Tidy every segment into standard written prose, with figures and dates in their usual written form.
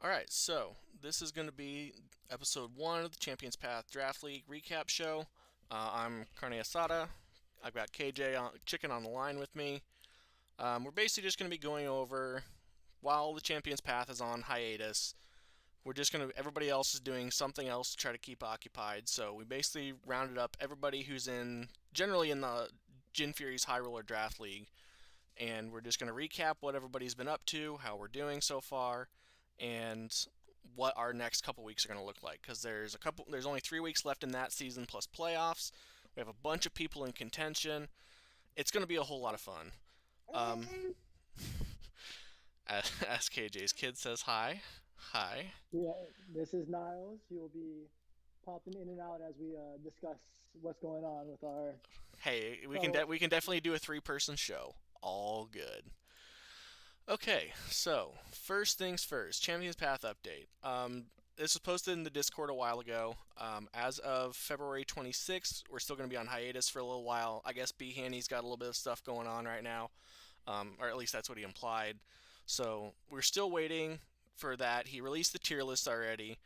Alright, so this is going to be episode 1 of the Champions Path Draft League recap show. I'm Carne Asada. I've got Chicken on the line with me. We're basically just going to be going over, while the Champions Path is on hiatus, everybody else is doing something else to try to keep occupied. So we basically rounded up everybody who's generally in the Jin Fury's High Roller Draft League, and we're just going to recap what everybody's been up to, how we're doing so far, and what our next couple weeks are going to look like. Because there's only 3 weeks left in that season plus playoffs. We have a bunch of people in contention. It's going to be a whole lot of fun. Um, as KJ's kid says, hi, hi. Yeah, this is Niles. You'll be popping in and out as we discuss what's going on with our Hey, fellow. we can definitely do a 3-person show. All good. Okay, so first things first, Champions Path update. This was posted in the Discord a while ago. As of February 26th, we're still going to be on hiatus for a little while. I guess B Handy's got a little bit of stuff going on right now, or at least that's what he implied. So we're still waiting for that. He released the tier list already,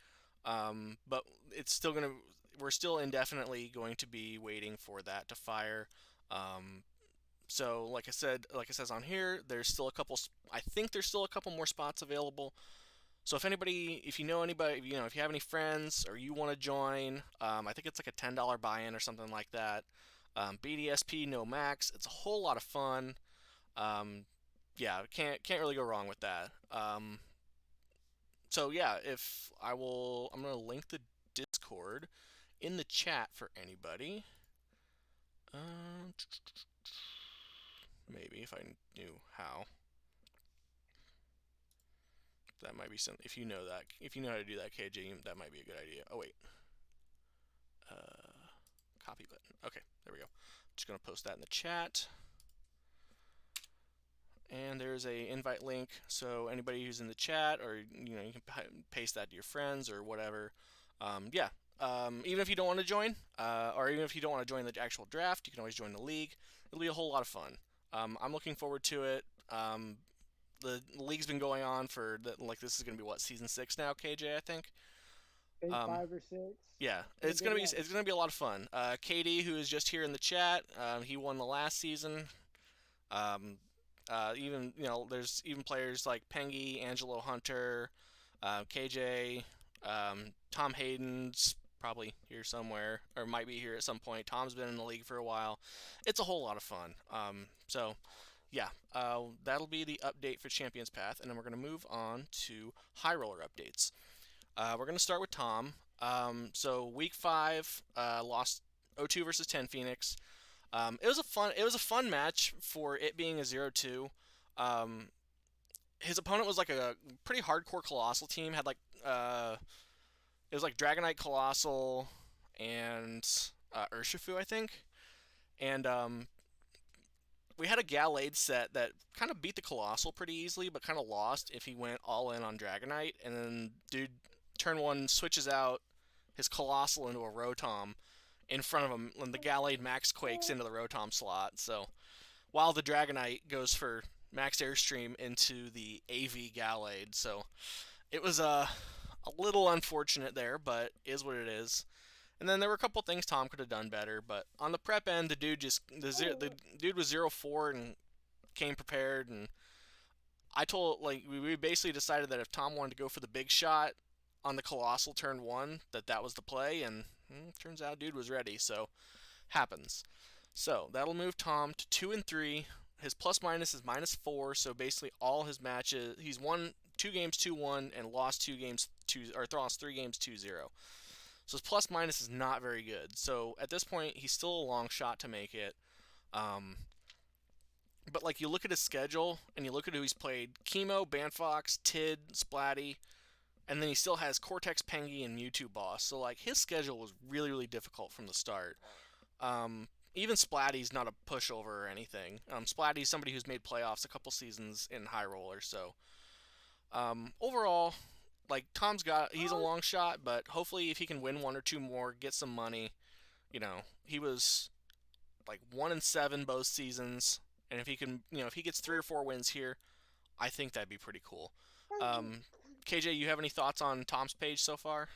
but it's still going to. We're still indefinitely going to be waiting for that to fire. So, like it says on here, there's still a couple. I think there's still a couple more spots available. So if you know anybody, if you have any friends or you want to join, I think it's like a $10 buy-in or something like that. BDSP no max. It's a whole lot of fun. Yeah, can't really go wrong with that. So yeah, I'm gonna link the Discord in the chat for anybody. Uh, Maybe if I knew how. That might be something. If you know that, if you know how to do that, KJ, that might be a good idea. Oh wait, copy button. Okay, there we go. Just gonna post that in the chat. And there's a invite link, so anybody who's in the chat, or you can paste that to your friends or whatever. Yeah. Even if you don't want to join, or even if you don't want to join the actual draft, you can always join the league. It'll be a whole lot of fun. I'm looking forward to it. The league's been going on for this is going to be what, season 6 now, KJ, I think. I think 5 or 6. Yeah, It's been a good run. it's gonna be a lot of fun. Katie, who is just here in the chat, he won the last season. Um, Even there's even players like Pengy, Angelo Hunter, KJ, Tom Hayden's probably here somewhere, or might be here at some point. Tom's been in the league for a while. It's a whole lot of fun. So yeah, that'll be the update for Champions Path, and then we're going to move on to High Roller updates. We're going to start with Tom. So week 5, lost 0-2 versus 10 Phoenix. It was a fun match for it being a 0-2. Um, his opponent was like a pretty hardcore Colossal team. Had it was like Dragonite Colossal and Urshifu, I think. And we had a Gallade set that kind of beat the Colossal pretty easily, but kind of lost if he went all in on Dragonite. And then dude, turn 1 switches out his Colossal into a Rotom in front of him, and the Gallade Max Quakes into the Rotom slot. So while the Dragonite goes for Max Airstream into the AV Gallade. So it was a little unfortunate there, but is what it is. And then there were a couple things Tom could have done better, but on the prep end, the dude was 0-4 and came prepared, and we basically decided that if Tom wanted to go for the big shot on the Colossal turn 1, that was the play, and turns out dude was ready, so happens. So that'll move Tom to 2-3. His plus minus is -4, so basically all his matches, he's won 2 games 2-1 and lost 3 games 2-0. So his plus minus is not very good. So at this point, he's still a long shot to make it. But like, you look at his schedule and you look at who he's played: Chemo, Banfox, Tid, Splatty, and then he still has Cortex, Pengy, and Mewtwo boss. So like, his schedule was really really difficult from the start. Even Splatty's not a pushover or anything. Splatty's somebody who's made playoffs a couple seasons in High Roller. So overall, like, he's a long shot, but hopefully if he can win 1 or 2 more, get some money. He was like 1-7 both seasons, and if he gets 3 or 4 wins here, I think that'd be pretty cool. Um, KJ, you have any thoughts on Tom's page so far?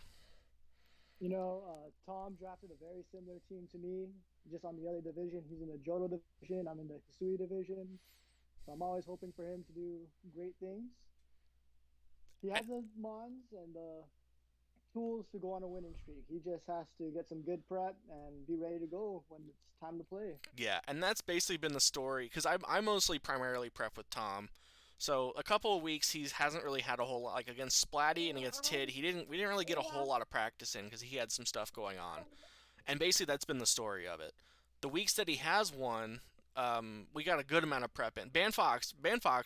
Tom drafted a very similar team to me, just on the other division. He's in the Johto division. I'm in the Hisui division. So I'm always hoping for him to do great things. He has the mons and the tools to go on a winning streak. He just has to get some good prep and be ready to go when it's time to play. Yeah, and that's basically been the story because I mostly primarily prep with Tom. So a couple of weeks he hasn't really had a whole lot like against Splatty and against Tid. We didn't really get a whole lot of practice in because he had some stuff going on, and basically that's been the story of it. The weeks that he has won, we got a good amount of prep in. Ban Fox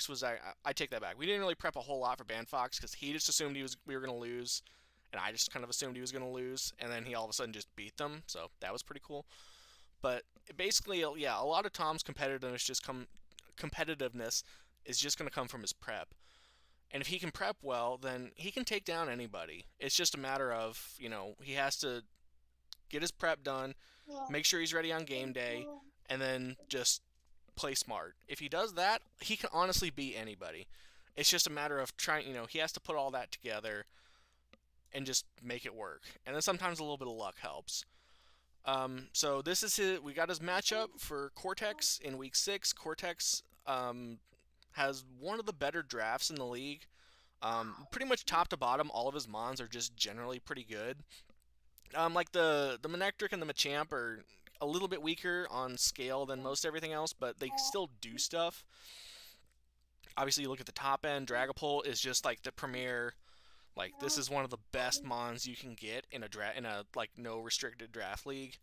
was I take that back. We didn't really prep a whole lot for Ban Fox because he just assumed we were gonna lose, and I just kind of assumed he was gonna lose, and then he all of a sudden just beat them. So that was pretty cool. But basically, yeah, a lot of Tom's competitiveness is just going to come from his prep. And if he can prep well, then he can take down anybody. It's just a matter of, he has to get his prep done, make sure he's ready on game day, and then just play smart. If he does that, he can honestly beat anybody. It's just a matter of trying, he has to put all that together and just make it work. And then sometimes a little bit of luck helps. So this is his. We got his matchup for Cortex in week 6. Cortex has one of the better drafts in the league. Pretty much top to bottom, all of his mons are just generally pretty good. Like the Manectric and the Machamp are a little bit weaker on scale than most everything else, but they still do stuff. Obviously, you look at the top end. Dragapult is just like the premier. Like this is one of the best mons you can get in a like no restricted draft league.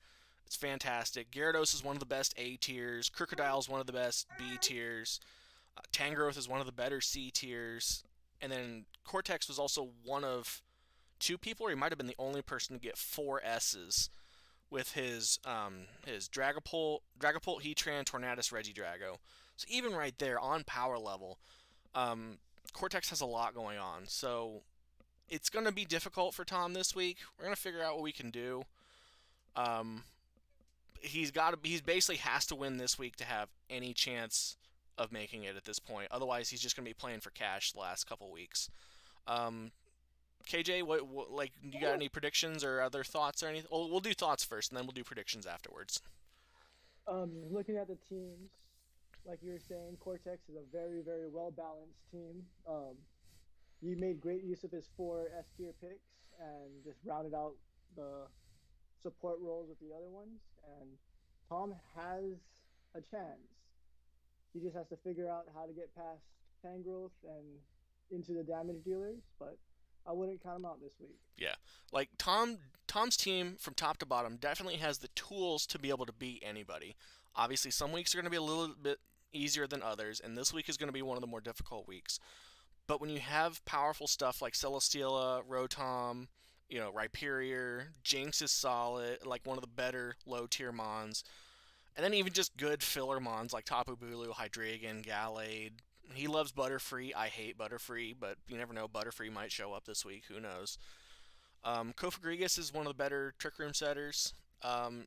It's fantastic. Gyarados is one of the best A tiers. Crocodile is one of the best B tiers. Tangrowth is one of the better C tiers. And then Cortex was also one of two people, or he might have been the only person to get 4 S's with his Dragapult, Heatran, Tornadus, Regidrago. So even right there on power level, Cortex has a lot going on. So it's going to be difficult for Tom this week. We're going to figure out what we can do. Um, he's basically has to win this week to have any chance of making it at this point. Otherwise, he's just going to be playing for cash the last couple weeks. Um, KJ, what like you got any predictions or other thoughts or anything? We'll do thoughts first, and then we'll do predictions afterwards. Looking at the teams, like you were saying, Cortex is a very, very well balanced team. You made great use of his 4 S tier picks and just rounded out the support roles with the other ones. And Tom has a chance. He just has to figure out how to get past Tangrowth and into the damage dealers. But I wouldn't count him out this week. Yeah, like Tom's team from top to bottom definitely has the tools to be able to beat anybody. Obviously, some weeks are going to be a little bit easier than others, and this week is going to be one of the more difficult weeks. But when you have powerful stuff like Celesteela, Rotom, Rhyperior, Jinx is solid, like one of the better low tier mons. And then even just good filler mons like Tapu Bulu, Hydreigon, Gallade. He loves Butterfree. I hate Butterfree, but you never know. Butterfree might show up this week. Who knows? Kofagrigus is one of the better Trick Room setters.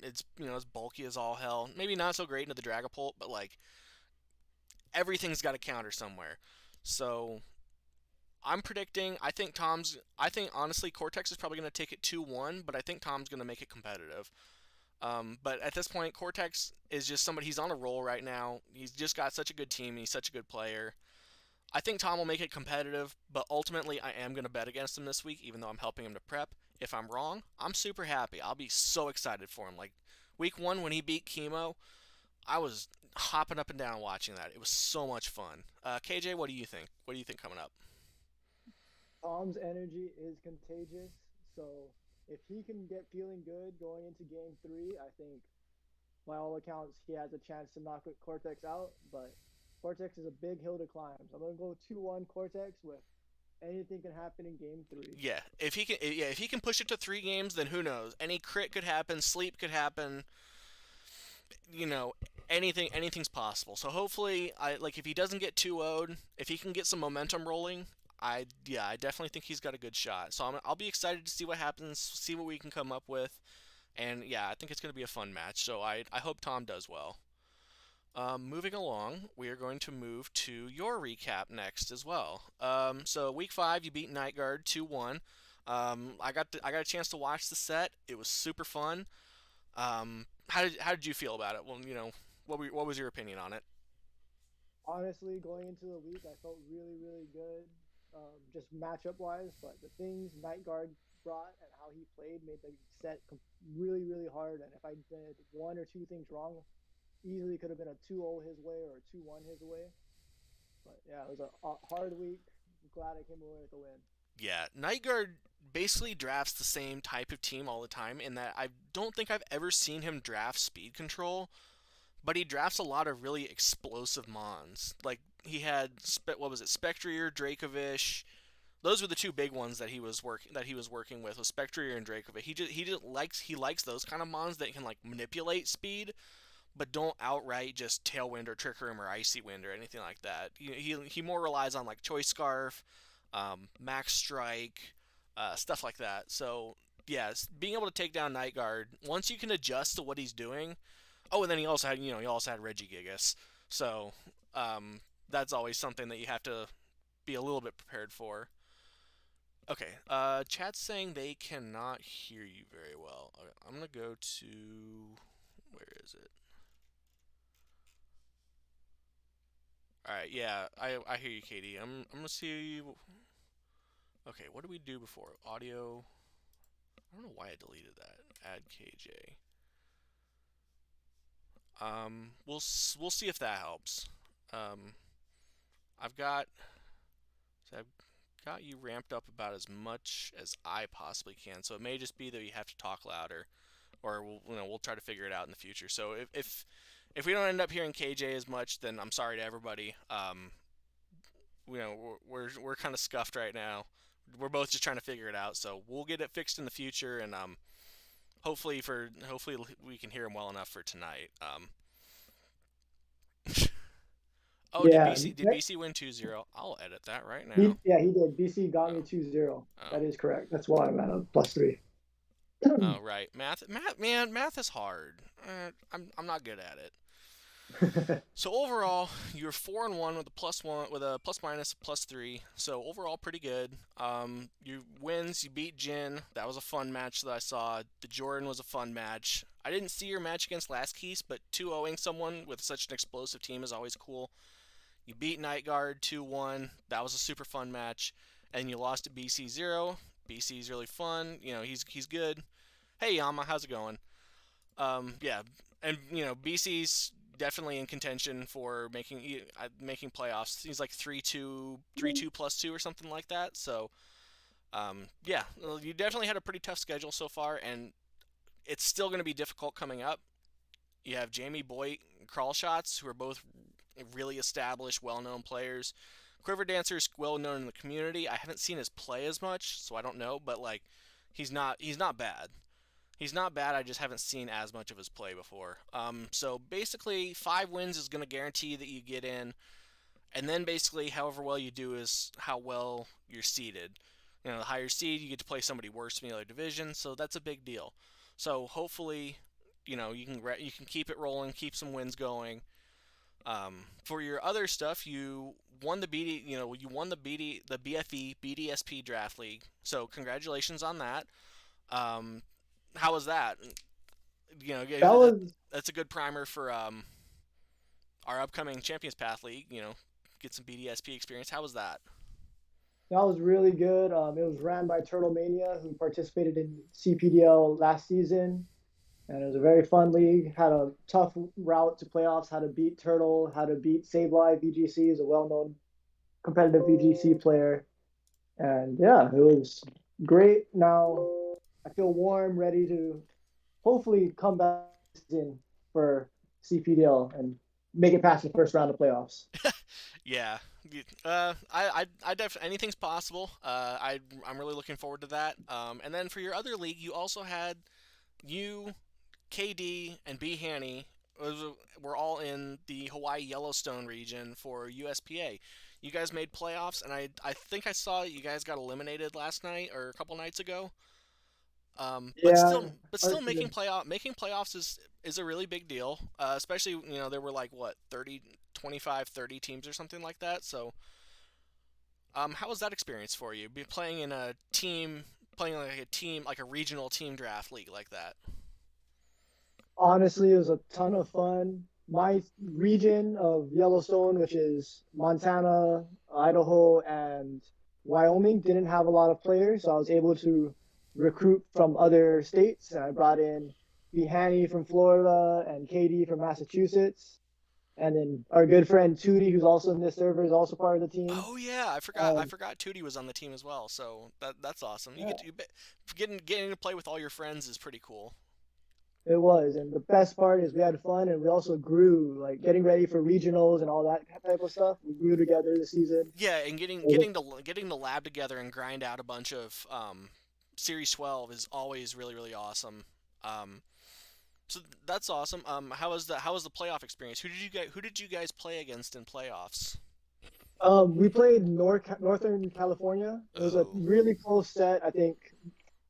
It's bulky as all hell. Maybe not so great into the Dragapult, but like everything's got a counter somewhere. So I'm predicting. I think honestly, Cortex is probably going to take it 2-1, but I think Tom's going to make it competitive. But at this point, Cortex is just somebody. He's on a roll right now. He's just got such a good team. And he's such a good player. I think Tom will make it competitive, but ultimately, I am going to bet against him this week, even though I'm helping him to prep. If I'm wrong, I'm super happy. I'll be so excited for him. Like week 1 when he beat Chemo, I was hopping up and down watching that. It was so much fun. KJ, what do you think? What do you think coming up? Tom's energy is contagious. So if he can get feeling good going into game 3, I think by all accounts he has a chance to knock Cortex out. But Cortex is a big hill to climb. So I'm gonna go 2-1 Cortex with anything can happen in game 3. Yeah, if he can push it to 3 games, then who knows? Any crit could happen, sleep could happen. You know, anything's possible. So hopefully, if he doesn't get 2-0'd, if he can get some momentum rolling, I definitely think he's got a good shot. So I'll be excited to see what happens, see what we can come up with, and yeah, I think it's going to be a fun match. So I hope Tom does well. Moving along, we are going to move to your recap next as well. So week 5, you beat Night Guard 2-1. I got a chance to watch the set. It was super fun. How did you feel about it? Well, what was your opinion on it? Honestly, going into the week, I felt really, really good, just matchup wise. But the things Night Guard brought and how he played made the set really, really hard. And if I did one or two things wrong, easily could have been a 2-0 his way or a 2-1 his way. But yeah, it was a hard week. Glad I came away with the win. Yeah, Night Guard basically drafts the same type of team all the time in that I don't think I've ever seen him draft speed control, but he drafts a lot of really explosive mons. Like he had what was it, Spectrier, Dracovish. Those were the two big ones that he was working with Spectrier and Dracovish. He likes those kind of mons that can like manipulate speed, but don't outright just Tailwind or Trick Room or Icy Wind or anything like that. He more relies on like Choice Scarf, Max Strike, stuff like that. So yes, being able to take down Night Guard once you can adjust to what he's doing. Oh, and then he also had Regigigas. So that's always something that you have to be a little bit prepared for. Okay, chat's saying they cannot hear you very well. Okay, I'm gonna go to where is it? All right, yeah, I hear you, Katie. I'm gonna see. Okay, what did we do before? Audio. I don't know why I deleted that. Add KJ. We'll see if that helps. Um, I've got so I've got you ramped up about as much as I possibly can. So it may just be that you have to talk louder, or we'll try to figure it out in the future. So if we don't end up hearing KJ as much, then I'm sorry to everybody. We're kind of scuffed right now. We're both just trying to figure it out. So we'll get it fixed in the future, and hopefully we can hear him well enough for tonight. Oh, Yeah, did BC win 2-0? I'll edit that right he now. yeah he did. BC got me Oh, 2-0. oh, That is correct. That's why I'm at a +3. oh, right. Math is hard. I'm not good at it. So overall, you're 4-1 with a +1 with a plus minus +3. So overall, pretty good. You wins. You beat Jin. That was a fun match that I saw. The Jordan was a fun match. I didn't see your match against Last Keys, but 2-0ing someone with such an explosive team is always cool. You beat Night Guard 2-1. That was a super fun match. And you lost to BC0. BC's really fun. He's good. Hey Yama, how's it going? Yeah, and BC's definitely in contention for making playoffs. He's like 3-2, 3-2 plus 2 or something like that. So yeah, you definitely had a pretty tough schedule so far, and it's still going to be difficult coming up. You have Jamie Boyd and Crawl Shots, who are both really established, well-known players. Quiver Dancer's well-known in the community. I haven't seen his play as much, so I don't know, but like he's not bad. He's not bad. I just haven't seen as much of his play before. So basically, 5 wins is going to guarantee that you get in, and then basically, however well you do is how well you're seeded. The higher seed, you get to play somebody worse in the other division, so that's a big deal. So hopefully, you can keep it rolling, keep some wins going. For your other stuff, you won the BFE BDSP draft league. So congratulations on that. Um, how was that? That was That's a good primer for our upcoming Champions Path League. Get some BDSP experience. How was that? that was really good. It was ran by Turtle Mania, who participated in CPDL last season, and it was a very fun league. Had a tough route to playoffs. How to beat Turtle, how to beat Save Live VGC, is a well-known competitive VGC player, and yeah, it was great. Now I feel warm, ready to hopefully come back in for CPDL and make it past the first round of playoffs. Yeah. I definitely anything's possible. I'm really looking forward to that. And then for your other league, you also had you, KD, and B Hanny were all in the Hawaii Yellowstone region for USPA. You guys made playoffs, and I think I saw you guys got eliminated last night or a couple nights ago. Yeah. But Our still season. making playoffs is a really big deal. Especially there were like what 30, 25, 30 teams or something like that. So how was that experience for you? Be playing in a team, playing like a team, like a regional team draft league like that. Honestly, it was a ton of fun. My region of Yellowstone, which is Montana, Idaho, and Wyoming, didn't have a lot of players, so I was able to recruit from other states. And I brought in Behani from Florida and KD from Massachusetts, and then our good friend Tootie, who's also in this server, is also part of the team. Oh yeah, I forgot. I And forgot Tootie was on the team as well. So that's awesome. You yeah, get getting to play with all your friends is pretty cool. it was. And the best part is we had fun and we also grew, like getting ready for regionals and all that type of stuff. We grew together this season. Yeah, and getting the lab together and grind out a bunch of Series 12 is always really awesome. Um, so that's awesome. How was the playoff experience? Who did you guys play against in playoffs? We played Northern California. It was a Oh, really close set. I think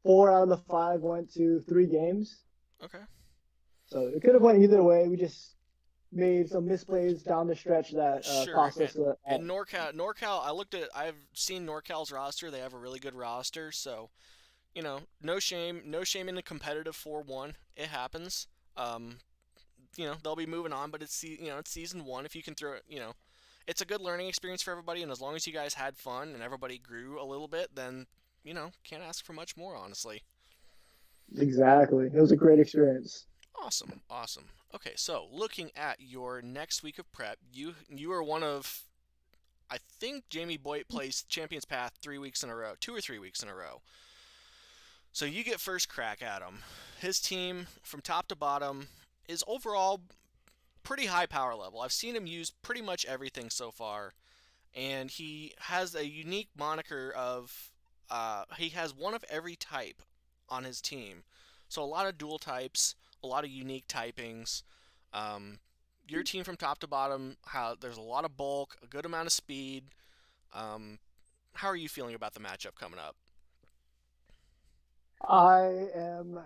four out of the five went to three games. okay. So it could have went either way. We just made some misplays down the stretch that Sure. cost us the And NorCal, I've seen NorCal's roster. They have a really good roster. So no shame in a competitive 4-1. It happens. Um, they'll be moving on, but it's season one. If you can throw it, it's a good learning experience for everybody. And as long as you guys had fun and everybody grew a little bit, then can't ask for much more, honestly. exactly. It was a great experience. Awesome, awesome. Okay, so looking at your next week of prep, you are one of I think Jamie Boyd plays Champions Path 3 weeks in a row, 2 or 3 weeks in a row. So you get first crack at him. His team, from top to bottom, is overall pretty high power level. I've seen him use pretty much everything so far, and he has a unique moniker of he has one of every type on his team. So a lot of dual types, a lot of unique typings. Um, your team from top to bottom, how there's a lot of bulk, a good amount of speed. Um, how are you feeling about the matchup coming up? I am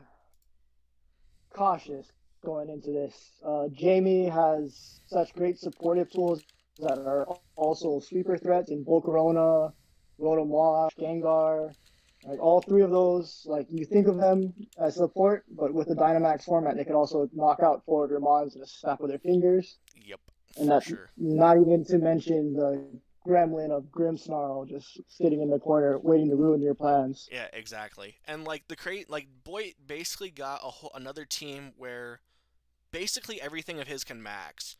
cautious going into this. Jamie has such great supportive tools that are also sweeper threats in Volcarona, Rotom Wash, Gengar. Like all three of those, like you think of them as support, but with the Dynamax format, they could also knock out forward Mons in a snap of their fingers. Yep, And for that's sure. not even to mention the gremlin of Grimmsnarl just sitting in the corner waiting to ruin your plans. Yeah, exactly. And like Boy basically got another team where basically everything of his can max.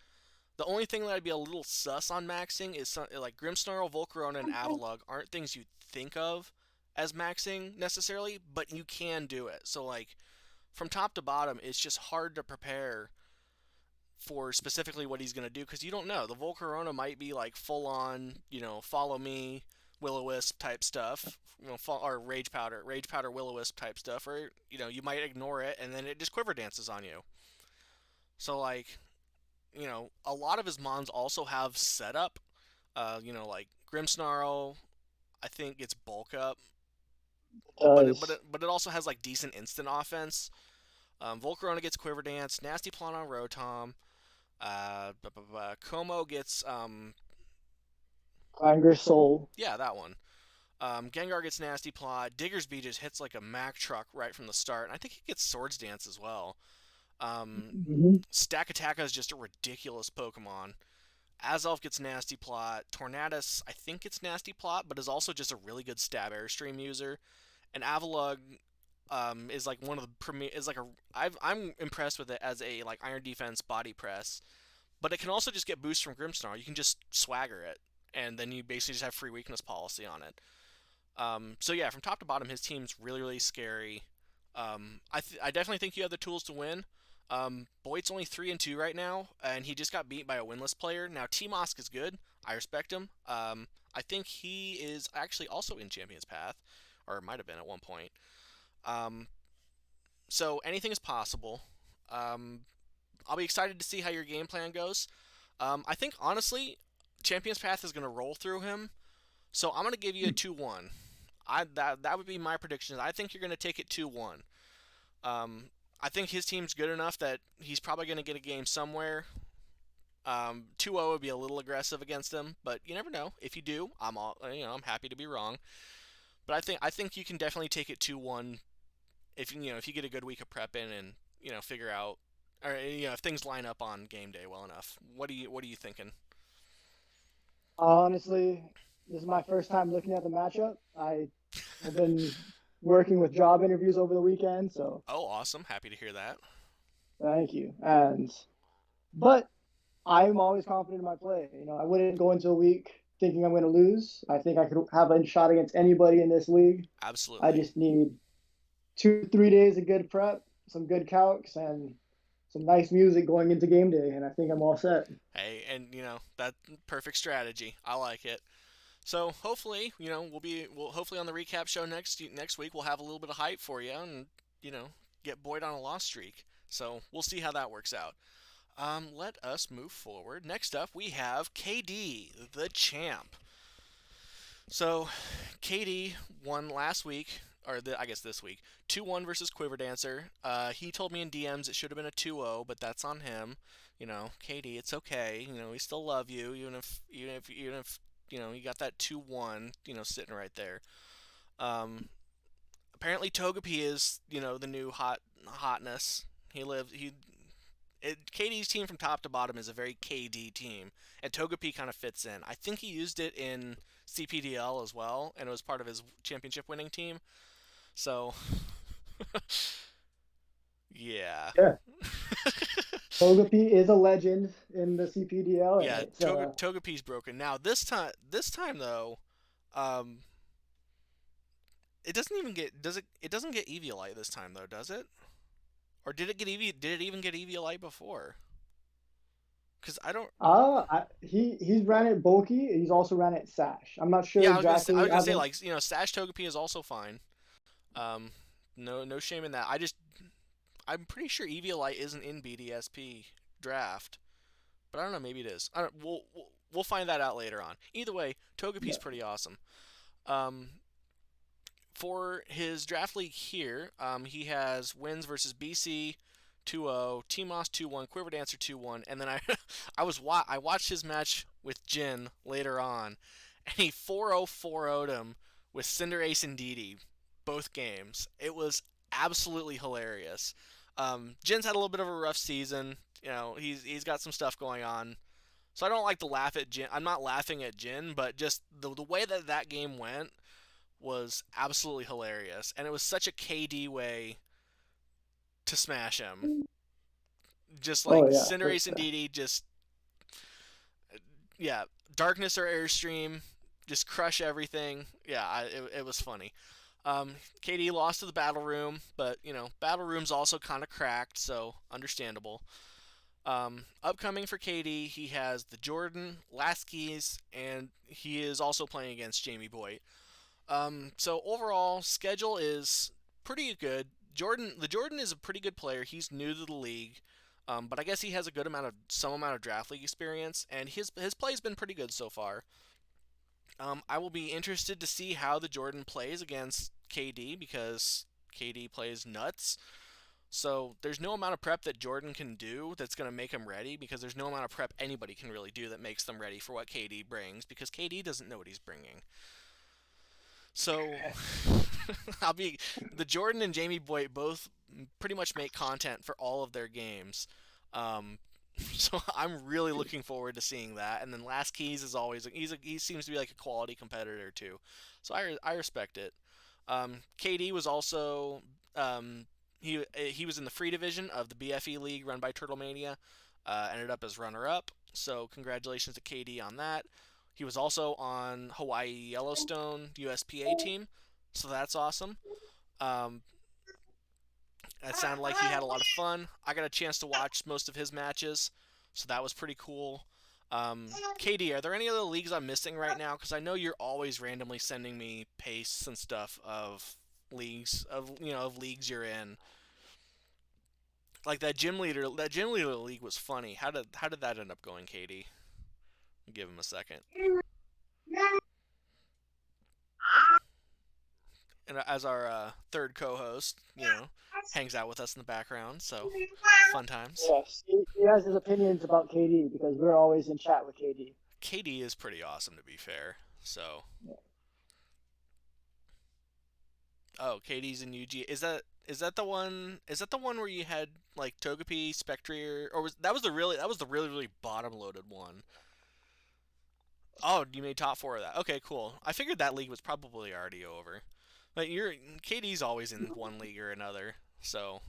The only thing that I'd be a little sus on maxing is like Grimmsnarl, Volcarona, and Avalugg aren't things you think of as maxing necessarily, but you can do it. So like from top to bottom, it's just hard to prepare for specifically what he's gonna do because you don't know. The Volcarona might be like full on, follow me, will o wisp type stuff, or rage powder will o wisp type stuff, or you might ignore it and then it just quiver dances on you. So like a lot of his mons also have setup. Like Grimmsnarl, I think gets bulk up, Does but it also has like decent instant offense. Volcarona gets Quiver Dance, Nasty Plot on Rotom. Como gets Clanger Soul. yeah, that one. Gengar gets Nasty Plot. Diggersby just hits like a Mack truck right from the start, and I think he gets Swords Dance as well. Um, Mm-hmm. Stack Attack is just a ridiculous Pokemon. Azelf gets Nasty Plot. Tornadus, I think gets Nasty Plot, but is also just a really good Stab Airstream user. And Avalugg is like one of the premier. Is like a. I'm impressed with it as a like Iron Defense body press, but it can also just get boosts from Grimmsnarl. You can just swagger it, and then you basically just have free weakness policy on it. So yeah, from top to bottom, his team's really scary. I definitely think you have the tools to win. Boyd's only 3-2 right now, and he just got beat by a winless player. Now T Mosk is good. I respect him. I think he is actually also in Champions Path, or might have been at one point. Um, so anything is possible. Um, I'll be excited to see how your game plan goes. I think honestly, Champions Path is going to roll through him. So I'm going to give you a 2-1. That would be my prediction. I think you're going to take it 2-1. Um, I think his team's good enough that he's probably going to get a game somewhere. 2-0 would be a little aggressive against him, but you never know. If you do, I'm happy to be wrong. But I think you can definitely take it 2-1 if you get a good week of prep in and figure out, or if things line up on game day well enough. What are you thinking? Honestly, this is my first time looking at the matchup. I have been working with job interviews over the weekend, so Oh, awesome! Happy to hear that. thank you. But I'm always confident in my play. I wouldn't go into a week thinking I'm going to lose. I think I could have a shot against anybody in this league. I Absolutely. just need 2, 3 days of good prep, some good calcs, and some nice music going into game day, and I think I'm all set. Hey, and that perfect strategy. I like it. So hopefully, we'll hopefully on the recap show next week we'll have a little bit of hype for you and you know get Boyd on a loss streak. So we'll see how that works out. Let us move forward. Next up, we have KD, the champ. So, KD won last week, I guess this week, 2-1 versus Quiver Dancer. He told me in DMs it should have been a 2-0, but that's on him. KD, it's okay. We still love you, even if you got that 2-1, sitting right there. Um, Apparently Togepi is, the new hotness. KD's team from top to bottom is a very KD team, and Togepi kind of fits in. I think he used it in CPDL as well, and it was part of his championship winning team. So, yeah. Yeah, Togepi is a legend in the CPDL, and Yeah, Togepi's broken. Now, this time though, um, it doesn't even get does it it doesn't get Eviolite this time though, does it? Or did it even get Eviolite before? Cuz I don't he's ran it bulky. He's also ran it sash. I'm not sure Yeah, I exactly. was I gonna say haven't. like Sash Togepi is also fine. Um, no shame in that. I'm pretty sure Eviolite isn't in BDSP draft, but I don't know. Maybe it is. I don't. We'll find that out later on. Either way, Togepi's Yeah. pretty awesome. Um, for his draft league here, he has wins versus BC 2-0, T-Moss 2-1, Quiver Dancer 2-1, and then I watched his match with Jin later on, and he 4-0 4-0'd him with Cinderace and Didi both games. It was absolutely hilarious. Jin's had a little bit of a rough season. He's got some stuff going on. So I don't like to laugh at Jin. I'm not laughing at Jin, but just the way that game went was absolutely hilarious, and it was such a KD way to smash him. Just Oh like yeah, for Cinderace and sure. DD, just yeah, Darkness or Airstream, just crush everything. Yeah, it was funny. KD lost to the Battle Room, but Battle Room's also kind of cracked, so understandable. Upcoming for KD, he has the Jordan, Last Keys, and he is also playing against Jamie Boyd. So overall, schedule is pretty good. The Jordan is a pretty good player. He's new to the league, but I guess he has some amount of draft league experience, and his play's been pretty good so far. I will be interested to see how the Jordan plays against KD because KD plays nuts. So there's no amount of prep that Jordan can do that's going to make him ready because there's no amount of prep anybody can really do that makes them ready for what KD brings because KD doesn't know what he's bringing. So I'll be the Jordan and Jamie Boyd both pretty much make content for all of their games. Um, so I'm really looking forward to seeing that. And then Last Keys is always he seems to be like a quality competitor too. So I respect it. KD was also he was in the free division of the BFE league run by Turtle Mania. Ended up as runner up. So congratulations to KD on that. He was also on Hawaii Yellowstone USPA team, so that's awesome. Um, it sounded like he had a lot of fun. I got a chance to watch most of his matches, so that was pretty cool. KD, are there any other leagues I'm missing right now? Because I know you're always randomly sending me pastes and stuff of leagues you're in. Like that gym leader league was funny. How did that end up going, Katie? Give him a second. and as our third co-host, hangs out with us in the background. So fun times. Yes, he has his opinions about KD because we're always in chat with KD. KD is pretty awesome, to be fair. So, Yeah. oh, KD's in UG. Is that the one? Is that the one where you had like Togepi, Spectrier, or was the really bottom loaded one? Oh, you made top four of that. Okay, cool. I figured that league was probably already over. But KD's always in one league or another, so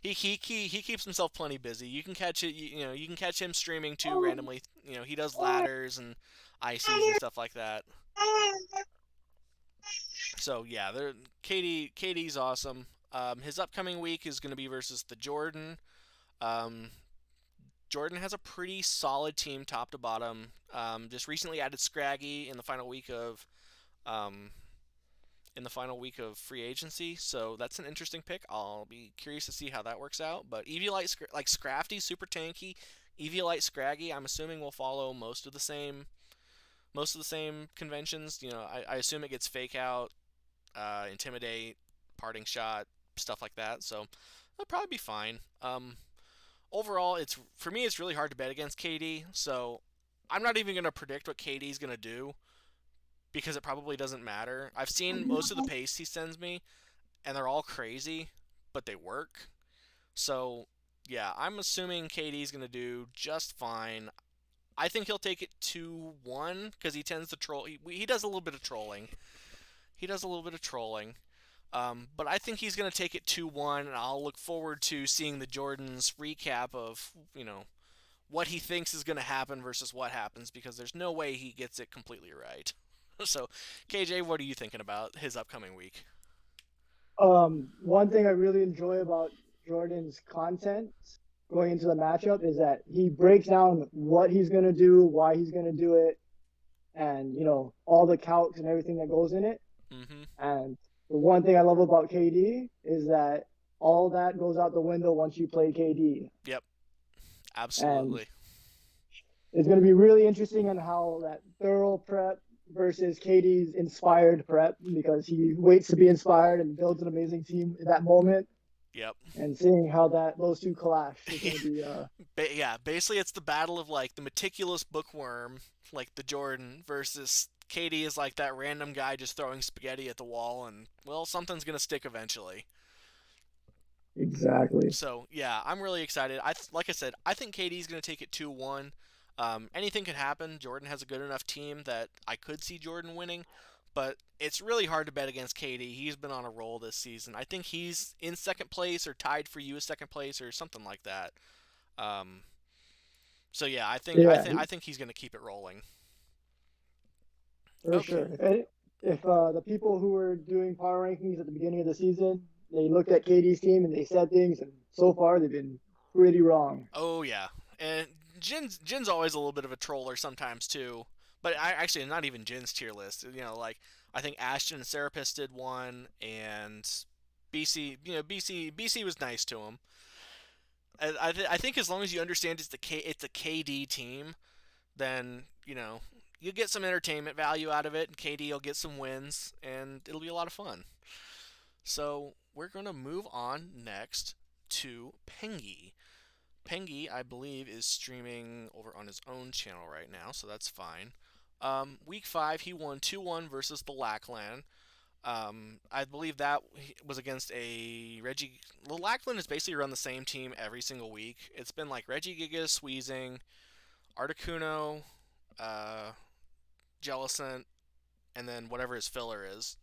he keeps himself plenty busy. You can catch it. You can catch him streaming too randomly. He does ladders and ICs and stuff like that. So yeah, KD's awesome. His upcoming week is going to be versus the Jordan. Um, Jordan has a pretty solid team, top to bottom. Just recently added Scraggy um, in the final week of free agency, so that's an interesting pick. I'll be curious to see how that works out. But Eviolite, like Scrafty, super tanky. Eviolite, Scraggy, I'm assuming will follow most of the same conventions. I assume it gets fake out, intimidate, parting shot, stuff like that. So that'll probably be fine. Overall, it's for me, it's really hard to bet against KD. So I'm not even gonna predict what KD's gonna do because it probably doesn't matter. I've seen most of the pace he sends me, and they're all crazy, but they work. So yeah, I'm assuming KD's gonna do just fine. I think he'll take it 2-1 because he tends to troll. He does a little bit of trolling. He does a little bit of trolling. But I think he's going to take it 2-1, and I'll look forward to seeing the Jordan's recap of, what he thinks is going to happen versus what happens, because there's no way he gets it completely right. So, KJ, what are you thinking about his upcoming week? One thing I really enjoy about Jordan's content going into the matchup is that he breaks down what he's gonna do, why he's gonna do it, and all the calcs and everything that goes in it. Mm-hmm. And the one thing I love about KD is that all that goes out the window once you play KD. Yep, And absolutely. it's going to be really interesting on how that thorough prep versus KD's inspired prep, because he waits to be inspired and builds an amazing team in that moment. Yep. And seeing how those two clash is going to be Yeah, basically it's the battle of like the meticulous bookworm, like the Jordan, versus Katie is like that random guy just throwing spaghetti at the wall, and well, something's gonna stick eventually. exactly. So yeah, I'm really excited. Like I said, I think Katie's gonna take it 2-1. Anything could happen. Jordan has a good enough team that I could see Jordan winning, but it's really hard to bet against Katie. He's been on a roll this season. I think he's in second place or tied for you as second place or something like that. Um, so yeah, I think I Yeah, think I think he's gonna keep it rolling. for Okay. sure. If the people who were doing power rankings at the beginning of the season, they looked at KD's team and they said things, and so far they've been pretty wrong. Oh yeah, and Jin's always a little bit of a troller sometimes too. But I actually not even Jin's tier list. Like I think Ashton and Serapis did one, and BC. BC was nice to him. I think as long as you understand it's a KD team, then you get some entertainment value out of it, and KD will get some wins, and it'll be a lot of fun. So we're gonna move on next to Pengy. Pengy, I believe, is streaming over on his own channel right now, so that's fine. Week 5, he won 2-1 versus the Lackland. I believe that was against a Reggie. The Lackland has basically run the same team every single week. It's been like Reggie Gigas, Squeezing, Articuno, uh, Jellicent, and then whatever his filler is.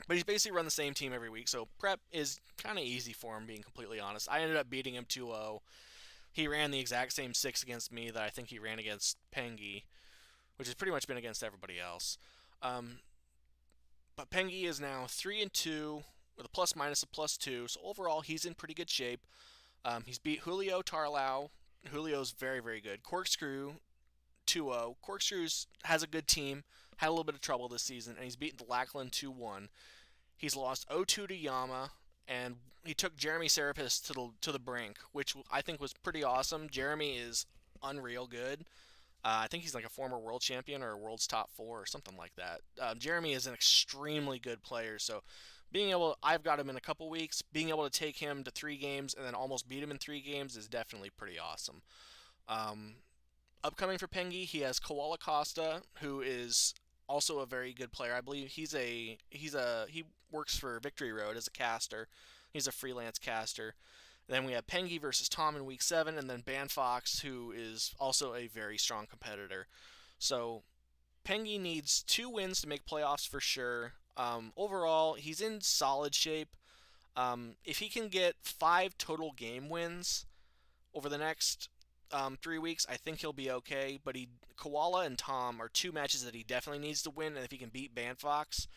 But he's basically run the same team every week, so prep is kind of easy for him, being completely honest. I ended up beating him 2-0. He ran the exact same 6 against me that I think he ran against Pengy, which has pretty much been against everybody else. Um, but Pengy is now 3-2 with a plus minus of +2, so overall he's in pretty good shape. He's beat Julio Tarlau. Julio's very, very good. Corkscrew 2-0. Corkscrews has a good team, had a little bit of trouble this season, and he's beaten the Lackland 2-1. He's lost 0-2 to Yama, and he took Jeremy Serapis to the brink, which I think was pretty awesome. Jeremy is unreal good. I think he's like a former world champion or a world's top four or something like that. Jeremy is an extremely good player, so I've got him in a couple weeks. Being able to take him to 3 games and then almost beat him in 3 games is definitely pretty awesome. Um, Upcoming for Pengi, he has Koala Costa, who is also a very good player. I believe he works for Victory Road as a caster. He's a freelance caster. Then we have Pengi versus Tom in week 7, and then Ban Fox, who is also a very strong competitor. So Pengi needs 2 wins to make playoffs for sure. Overall, he's in solid shape. If he can get 5 total game wins over the next 3 weeks, I think he'll be okay. But Koala and Tom are 2 matches that he definitely needs to win, and if he can beat Ban Fox,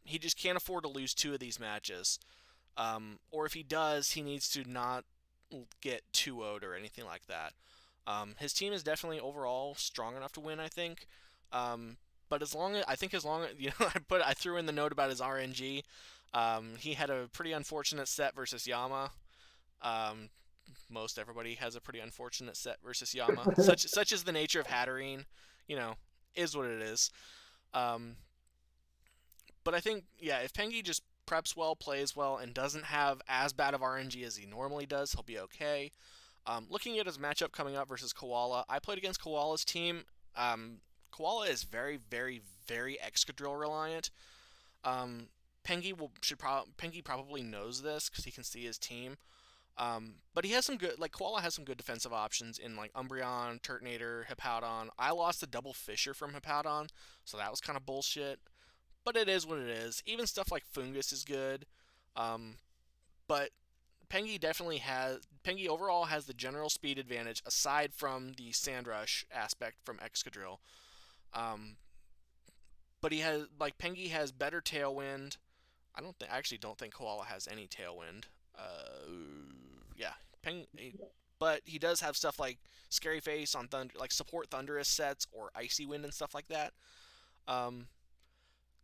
he just can't afford to lose 2 of these matches. Or if he does, he needs to not get 2-0'd or anything like that. His team is definitely overall strong enough to win, I think. But as long as I threw in the note about his RNG. He had a pretty unfortunate set versus Yama. Um, Most everybody has a pretty unfortunate set versus Yama. Such is the nature of Hatterene. You know, is what it is. Um, but I think, yeah, if Pengi just preps well, plays well, and doesn't have as bad of RNG as he normally does, he'll be okay. Looking at his matchup coming up versus Koala, I played against Koala's team. Koala is very, very, very Excadrill reliant. Um, Pengi probably knows this because he can see his team. But he has some good, like Koala has some good defensive options in like Umbreon, Turtonator, Hippowdon. I lost the double Fisher from Hippowdon, so that was kind of bullshit. But it is what it is. Even stuff like Fungus is good. Um, but Pengi overall has the general speed advantage aside from the Sand Rush aspect from Excadrill. Um, but Pengi has better Tailwind. I actually don't think Koala has any Tailwind. Yeah, Peng, but he does have stuff like Scary Face on Thunder, like support Thunderous sets or Icy Wind and stuff like that. Um,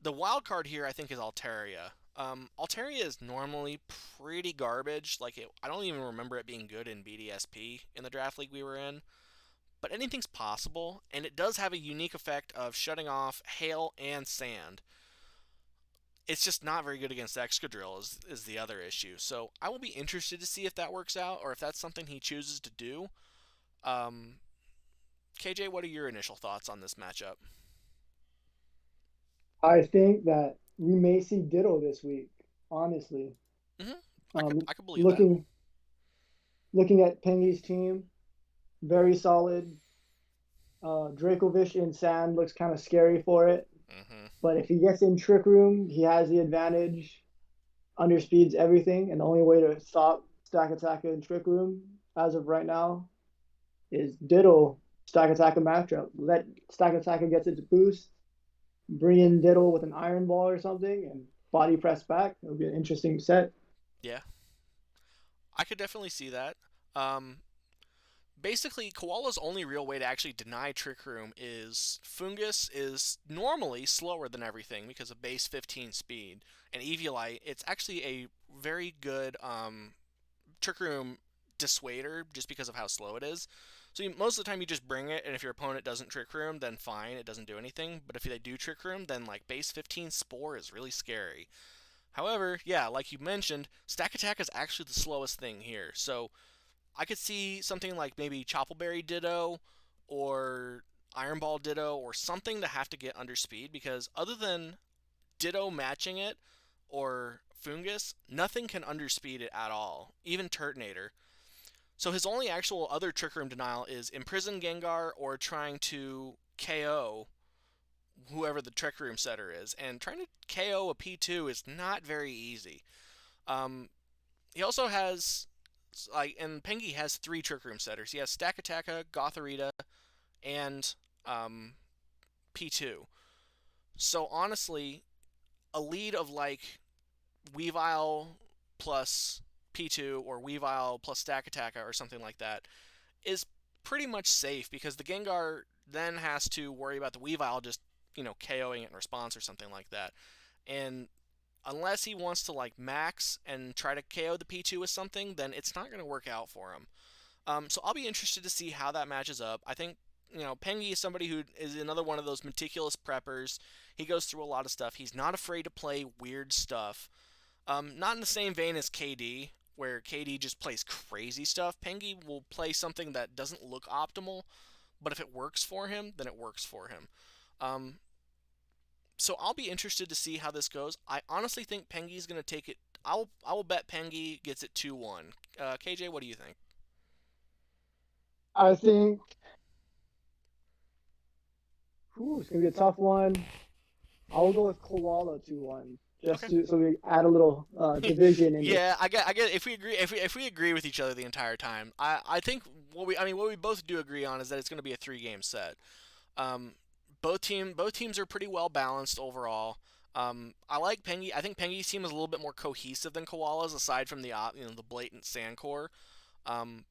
the wild card here, I think, is Altaria. Altaria is normally pretty garbage. I don't even remember it being good in BDSP in the draft league we were in. But anything's possible, and it does have a unique effect of shutting off hail and sand. It's just not very good against Excadrill is the other issue. So I will be interested to see if that works out or if that's something he chooses to do. Um, KJ, what are your initial thoughts on this matchup? I think that we may see Ditto this week, honestly. Hmm. Um, I could believe that. looking looking at Pengy's team, very solid. Dracovish in Sand looks kind of scary for it. Hmm. But if he gets in Trick Room, he has the advantage. Underspeeds everything, and the only way to stop Stack Attack in Trick Room as of right now is Diddle Stack Attack matchup. Let Stack Attack gets its boost, bring in Diddle with an Iron Ball or something, and body press back. It'll be an interesting set. Yeah, I could definitely see that. Um, Basically, Koala's only real way to actually deny Trick Room is Fungus is normally slower than everything because of base 15 speed. And Eviolite, it's actually a very good Trick Room dissuader just because of how slow it is. So most of the time you just bring it, and if your opponent doesn't Trick Room, then fine, it doesn't do anything. But if they do Trick Room, then like base 15 Spore is really scary. However, yeah, like you mentioned, Stack Attack is actually the slowest thing here. So I could see something like maybe Choppleberry Ditto or Iron Ball Ditto or something to have to get under speed because other than Ditto matching it or Fungus, nothing can underspeed it at all, even Turtonator. So his only actual other Trick Room denial is Imprison Gengar or trying to KO whoever the Trick Room setter is. And trying to KO a P2 is not very easy. Um, he also has and Pengi has 3 Trick Room setters. He has Stack Attacka, Gothorita, and P2. So honestly, a lead of like Weavile plus P2 or Weavile plus Stack Attacka or something like that is pretty much safe because the Gengar then has to worry about the Weavile just, KOing it in response or something like that. And unless he wants to like max and try to KO the P2 with something, then it's not going to work out for him. So I'll be interested to see how that matches up. I think Pengi is somebody who is another one of those meticulous preppers. He goes through a lot of stuff. He's not afraid to play weird stuff. Not in the same vein as KD, where KD just plays crazy stuff. Pengi will play something that doesn't look optimal, but if it works for him, then it works for him. Um, so I'll be interested to see how this goes. I honestly think Pengi's going to take it. I will bet Pengi gets it 2-1. KJ, what do you think? I think it's gonna be a tough one. I will go with Koala 2-1, Okay. so we add a little division in Yeah, this. I get. If we agree, if we agree with each other the entire time, I think what we both do agree on is that it's going to be a 3 game set. Um, both teams are pretty well balanced overall. I like Pengi. I think Pengi's team is a little bit more cohesive than Koala's, aside from the blatant sand core. Um,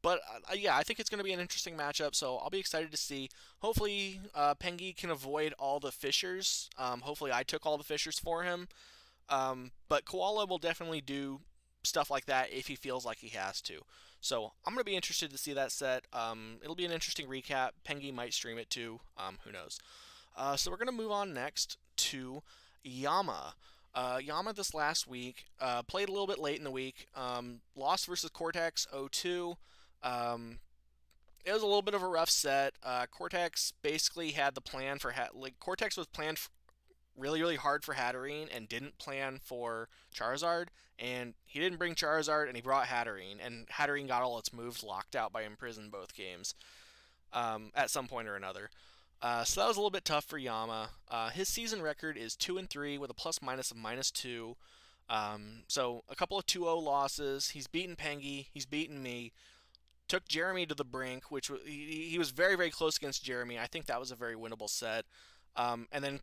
but yeah, I think it's going to be an interesting matchup. So I'll be excited to see. Hopefully, Pengi can avoid all the fissures. Hopefully, I took all the fissures for him. But Koala will definitely do stuff like that if he feels like he has to. So I'm going to be interested to see that set. It'll be an interesting recap. Pengi might stream it too. Who knows? So we're going to move on next to Yama. Yama this last week played a little bit late in the week. Lost versus Cortex 0-2. It was a little bit of a rough set. Cortex basically had the plan for Cortex was planned really, really hard for Hatterene and didn't plan for Charizard. And he didn't bring Charizard, and he brought Hatterene. And Hatterene got all its moves locked out by Imprison both games at some point or another. So that was a little bit tough for Yama. His season record is 2-3 with a plus minus of -2. So a couple of 2-0 losses. He's beaten Pengi. He's beaten me. Took Jeremy to the brink, which he was very, very close against Jeremy. I think that was a very winnable set. And then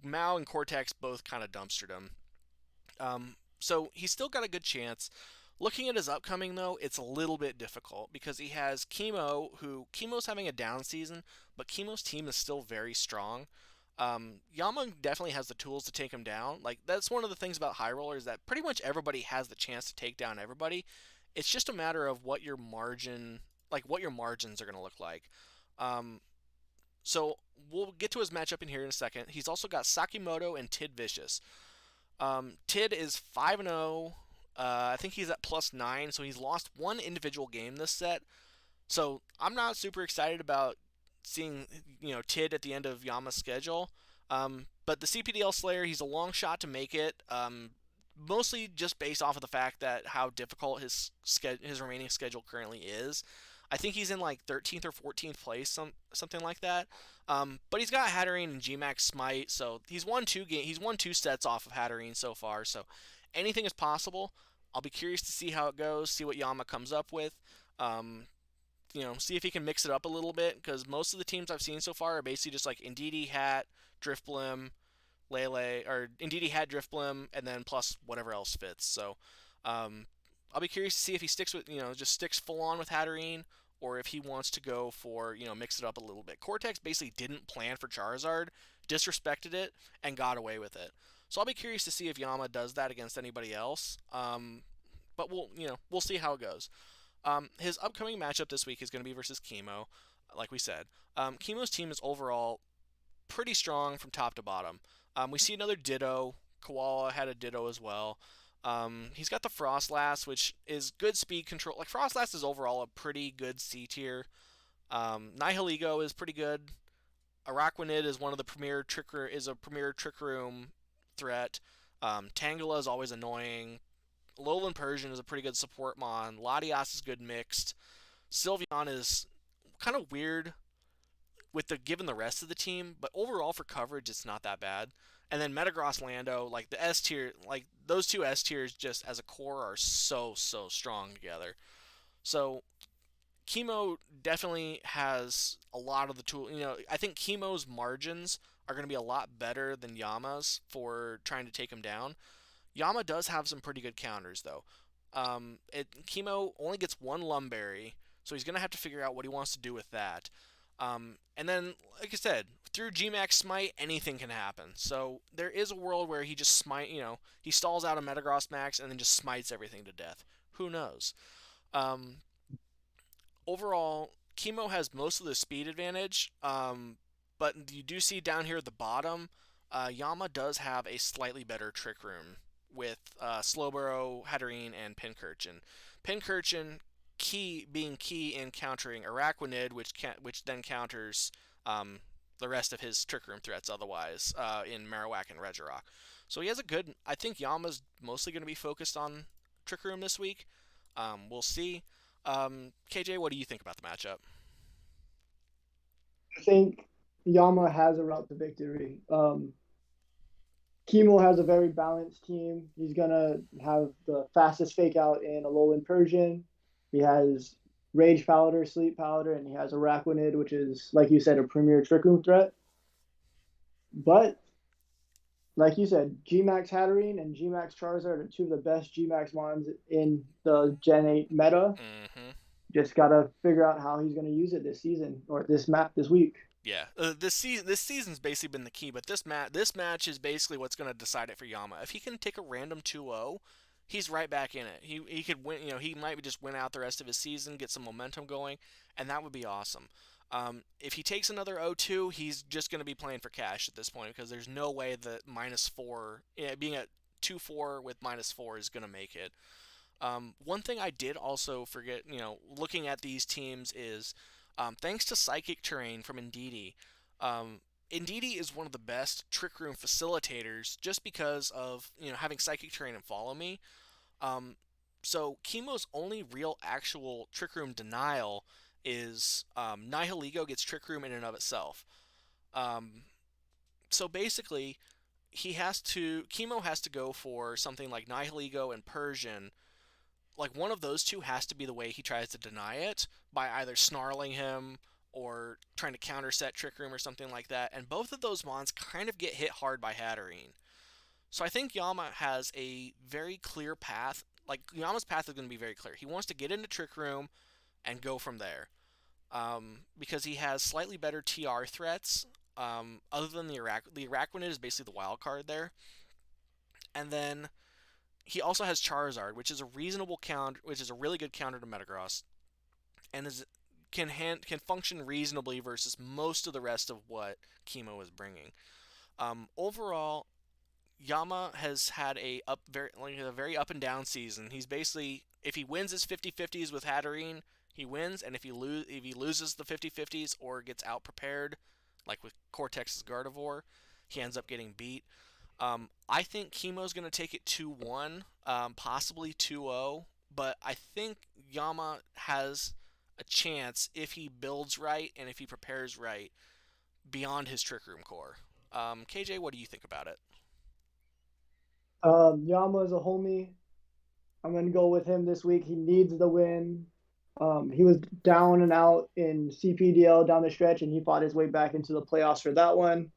Mao and Cortex both kind of dumpstered him. So he's still got a good chance. Looking at his upcoming, though, it's a little bit difficult because he has Chemo's having a down season, but Chemo's team is still very strong. Yama definitely has the tools to take him down. Like, that's one of the things about high rollers, that pretty much everybody has the chance to take down everybody. It's just a matter of what your margins are going to look like. Um, so we'll get to his matchup in here in a second. He's also got Sakimoto and Tid Vicious. Tid is 5-0. I think he's at +9, so he's lost one individual game this set. So I'm not super excited about seeing Tid at the end of Yama's schedule. But the CPDL Slayer, he's a long shot to make it. Mostly just based off of the fact that how difficult his remaining schedule currently is. I think he's in like 13th or 14th place, something like that. But he's got Hatterene and Gmax Smite, so he's won 2 sets off of Hatterene so far. So anything is possible. I'll be curious to see how it goes, see what Yama comes up with. Um, see if he can mix it up a little bit, because most of the teams I've seen so far are basically just like Indeedee, Hat, Driftblim, Lele, or Indeedee, Hat, Driftblim, and then plus whatever else fits. So um, I'll be curious to see if he sticks with, just sticks full on with Hatterene, or if he wants to go for, mix it up a little bit. Cortex basically didn't plan for Charizard, disrespected it, and got away with it. So I'll be curious to see if Yama does that against anybody else. But we'll see how it goes. His upcoming matchup this week is going to be versus Chemo, like we said. Chemo's team is overall pretty strong from top to bottom. We see another Ditto. Koala had a Ditto as well. He's got the Frostlass, which is good speed control. Like, Frostlass is overall a pretty good C tier. Nihilego is pretty good. Araquanid is one of the premier trick room threat. Tangela is always annoying. Alolan Persian is a pretty good support mon. Latias is good mixed. Sylveon is kind of weird given the rest of the team, but overall for coverage, it's not that bad. And then Metagross Lando, like the S tier, like those two S tiers just as a core are so strong together. So Chemo definitely has a lot of the tool. I think Chemo's margins are going to be a lot better than Yama's for trying to take him down. Yama does have some pretty good counters though. Chemo only gets one Lumberry, so he's gonna have to figure out what he wants to do with that. And then, like I said, through Gmax Smite, anything can happen. So there is a world where he just he stalls out a Metagross Max and then just smites everything to death. Who knows? Um, Overall, Chemo has most of the speed advantage, but you do see down here at the bottom, Yama does have a slightly better trick room with Slowbro, Hatterene, and Pincurchin. Pincurchin being key in countering Araquanid, which then counters the rest of his trick room threats otherwise in Marowak and Regirock. So he has a good. I think Yama's mostly going to be focused on trick room this week. We'll see. KJ, what do you think about the matchup? I think Yama has a route to victory. Kimo has a very balanced team. He's gonna have the fastest fake out in Alolan Persian. He has Rage Powder, Sleep Powder, and he has Araquanid, which is, like you said, a premier Trick Room threat. But like you said, Gmax Hatterene and Gmax Charizard are two of the best Gmax mons in the Gen 8 meta. Mm-hmm. Just gotta figure out how he's gonna use it this season or this map this week. Yeah, this season's basically been the key, but this match is basically what's going to decide it for Yama. If he can take a random 2-0, he's right back in it. He could win. He might just win out the rest of his season, get some momentum going, and that would be awesome. If he takes another 0-2, he's just going to be playing for cash at this point because there's no way that -4, being at 2-4 with -4 is going to make it. One thing I did also forget, looking at these teams is thanks to Psychic Terrain from Indeedee, Indeedee is one of the best Trick Room facilitators just because of having Psychic Terrain and Follow Me. Um, so Chemo's only real actual Trick Room denial is Nihiligo gets Trick Room in and of itself. Um, so basically, Chemo has to go for something like Nihiligo and Persian. Like one of those two has to be the way he tries to deny it by either snarling him or trying to counter set Trick Room or something like that. And both of those mons kind of get hit hard by Hatterene. So I think Yama has a very clear path. Like Yama's path is going to be very clear. He wants to get into Trick Room and go from there. Because he has slightly better TR threats. Other than the Araquanid is basically the wild card there. And then he also has Charizard, which is a reasonable counter, which is a really good counter to Metagross, and can function reasonably versus most of the rest of what Chemo is bringing. Overall, Yama has had a very up and down season. He's basically, if he wins his 50-50s with Hatterene, he wins, and if he loses the 50-50s or gets out prepared, like with Cortex's Gardevoir, he ends up getting beat. I think Chemo's going to take it 2-1, possibly 2-0, but I think Yama has a chance if he builds right and if he prepares right beyond his Trick Room core. KJ, what do you think about it? Yama is a homie. I'm gonna go with him this week. He needs the win. He was down and out in CPDL down the stretch, and he fought his way back into the playoffs for that one.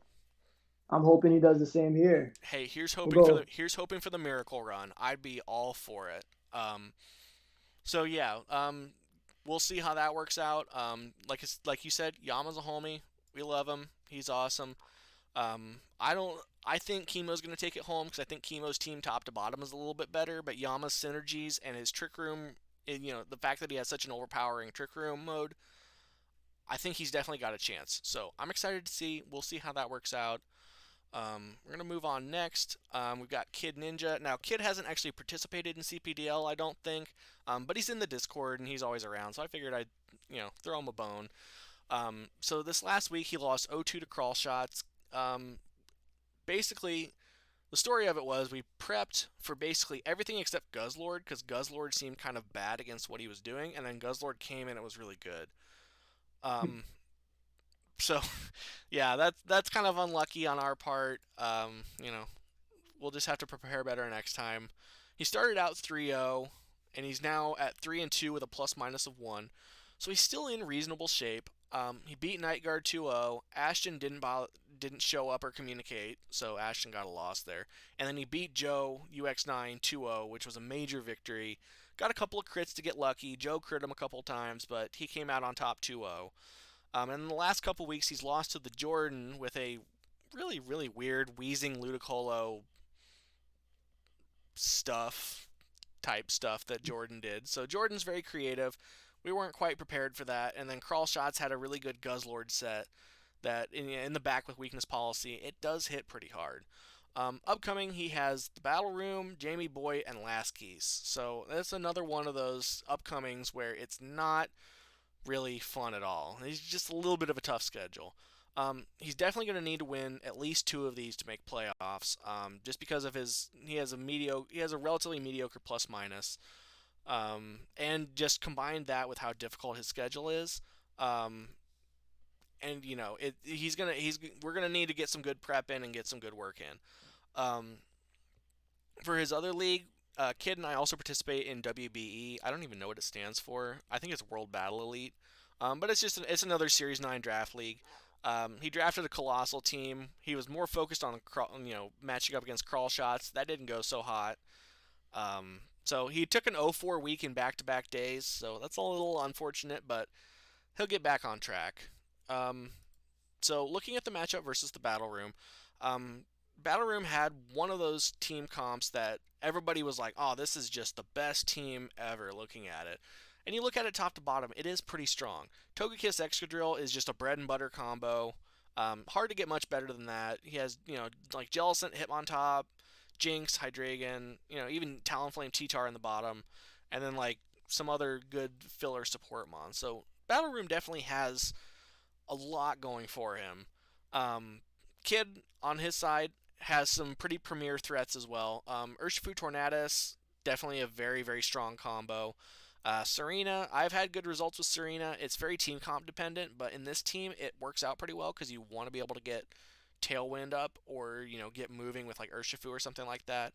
I'm hoping he does the same here. Hey, We'll go. here's hoping for the miracle run. I'd be all for it. So yeah, we'll see how that works out. Like you said, Yama's a homie. We love him. He's awesome. I don't. I think Chemo's going to take it home because I think Chemo's team top to bottom is a little bit better, but Yama's synergies and his trick room, the fact that he has such an overpowering trick room mode, I think he's definitely got a chance. So I'm excited to see. We'll see how that works out. We're gonna move on next. We've got Kid Ninja. Now, Kid hasn't actually participated in CPDL, I don't think, but he's in the Discord and he's always around. So I figured I'd, throw him a bone. So this last week he lost 0-2 to Crawl Shots. Basically, the story of it was we prepped for basically everything except Guzzlord because Guzzlord seemed kind of bad against what he was doing, and then Guzzlord came and it was really good. Um, so yeah, that's kind of unlucky on our part. We'll just have to prepare better next time. He started out 3-0, and he's now at 3-2 with a plus minus of 1. So he's still in reasonable shape. He beat Nightguard 2-0. Ashton didn't show up or communicate, so Ashton got a loss there. And then he beat Joe UX9 2-0, which was a major victory. Got a couple of crits to get lucky. Joe crit him a couple times, but he came out on top 2-0. And in the last couple weeks, he's lost to the Jordan with a really, really weird wheezing Ludicolo stuff type stuff that Jordan did. So Jordan's very creative. we weren't quite prepared for that. And then Crawl Shots had a really good Guzzlord set that in the back with weakness policy, it does hit pretty hard. Upcoming, he has the Battle Room, Jamie Boy, and Last Keys. So that's another one of those upcomings where it's not really fun at all. He's just a little bit of a tough schedule. He's definitely going to need to win at least two of these to make playoffs. Just because of he has a relatively mediocre plus minus, and just combine that with how difficult his schedule is. Um, and we're gonna need to get some good prep in and get some good work in. Um, for his other league, Kid and I also participate in WBE. I don't even know what it stands for. I think it's World Battle Elite, but it's another Series 9 draft league. He drafted a colossal team. He was more focused on matching up against crawl shots. That didn't go so hot. So he took an 0-4 week in back-to-back days. So that's a little unfortunate, but he'll get back on track. Um, so looking at the matchup versus the Battle Room, um, Battle Room had one of those team comps that everybody was like, "Oh, this is just the best team ever." Looking at it, and you look at it top to bottom, it is pretty strong. Togekiss Excadrill is just a bread and butter combo. Hard to get much better than that. He has like Jellicent, Hitmontop, Jinx, Hydreigon, even Talonflame, T-Tar in the bottom, and then like some other good filler support mon. So Battle Room definitely has a lot going for him. Um, Kid on his side has some pretty premier threats as well. Urshifu Tornadus, definitely a very, very strong combo. Serena, I've had good results with Serena. It's very team comp dependent, but in this team, it works out pretty well because you want to be able to get Tailwind up or, get moving with like Urshifu or something like that.